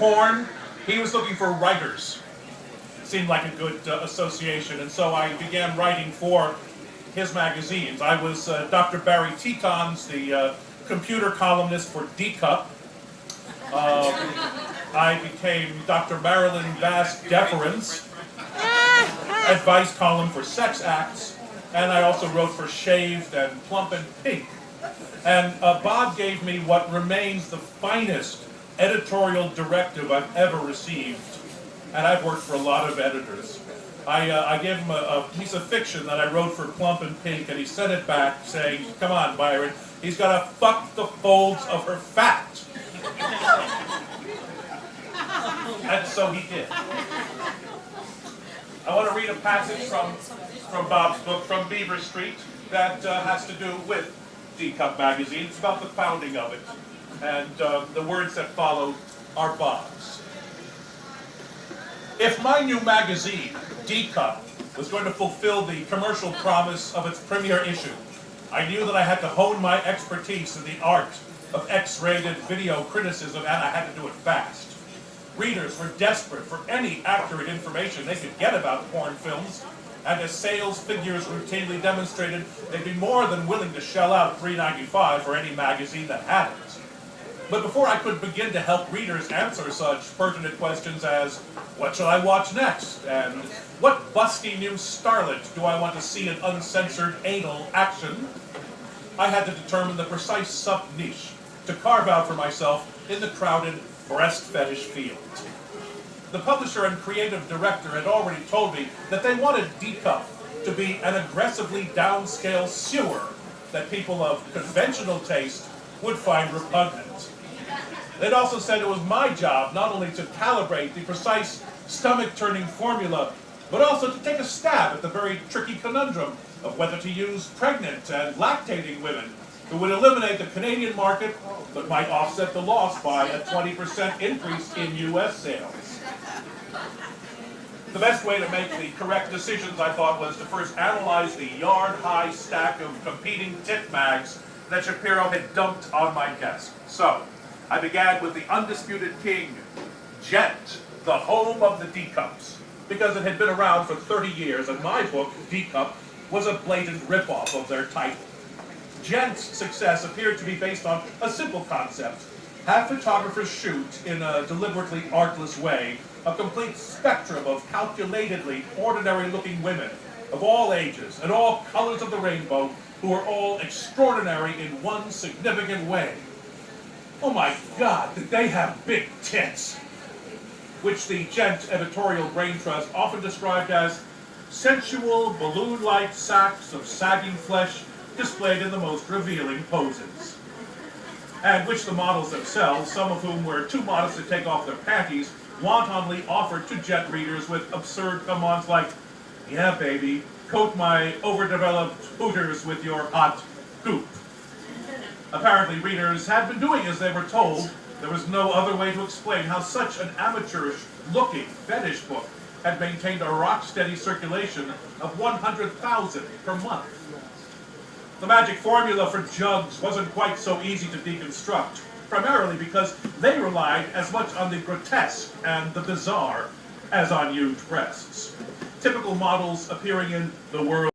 porn, he was looking for writers. Seemed like a good association, and so I began writing for his magazines. I was Dr. Barry Tetons, the computer columnist for D-Cup. I became Dr. Marilyn Bass Deference, advice column for Sex Acts, and I also wrote for Shaved and Plump and Pink. And Bob gave me what remains the finest editorial directive I've ever received, and I've worked for a lot of editors. I gave him a piece of fiction that I wrote for Plump and Pink, and he sent it back saying, "Come on, Byron, he's got to fuck the folds of her fat." And so he did. I want to read a passage from Bob's book, from Beaver Street, that has to do with D-Cup magazine. It's about the founding of it. And the words that follow are Bob's. If my new magazine, D-Cup, was going to fulfill the commercial promise of its premiere issue, I knew that I had to hone my expertise in the art of X-rated video criticism, and I had to do it fast. Readers were desperate for any accurate information they could get about porn films, and as sales figures routinely demonstrated, they'd be more than willing to shell out $3.95 for any magazine that had it. But before I could begin to help readers answer such pertinent questions as, what shall I watch next? And what busty new starlet do I want to see in uncensored anal action? I had to determine the precise sub-niche to carve out for myself in the crowded breast fetish field. The publisher and creative director had already told me that they wanted D-Cup to be an aggressively downscale sewer that people of conventional taste would find repugnant. They'd also said it was my job not only to calibrate the precise stomach-turning formula, but also to take a stab at the very tricky conundrum of whether to use pregnant and lactating women who would eliminate the Canadian market but might offset the loss by a 20% increase in U.S. sales. The best way to make the correct decisions, I thought, was to first analyze the yard-high stack of competing tit mags that Shapiro had dumped on my desk. So, I began with the undisputed king, Gent, the home of the D-Cups, because it had been around for 30 years, and my book, D-Cup, was a blatant ripoff of their title. Gent's success appeared to be based on a simple concept. Have photographers shoot, in a deliberately artless way, a complete spectrum of calculatedly ordinary-looking women of all ages and all colors of the rainbow who are all extraordinary in one significant way. Oh my God, did they have big tits! Which the Gent editorial brain trust often described as sensual, balloon-like sacks of sagging flesh displayed in the most revealing poses. And which the models themselves, some of whom were too modest to take off their panties, wantonly offered to Gent readers with absurd come-ons like, "Yeah, baby, coat my overdeveloped hooters with your hot goop." Apparently readers had been doing as they were told. There was no other way to explain how such an amateurish-looking fetish book had maintained a rock-steady circulation of 100,000 per month. The magic formula for jugs wasn't quite so easy to deconstruct, primarily because they relied as much on the grotesque and the bizarre as on huge breasts. Typical models appearing in The World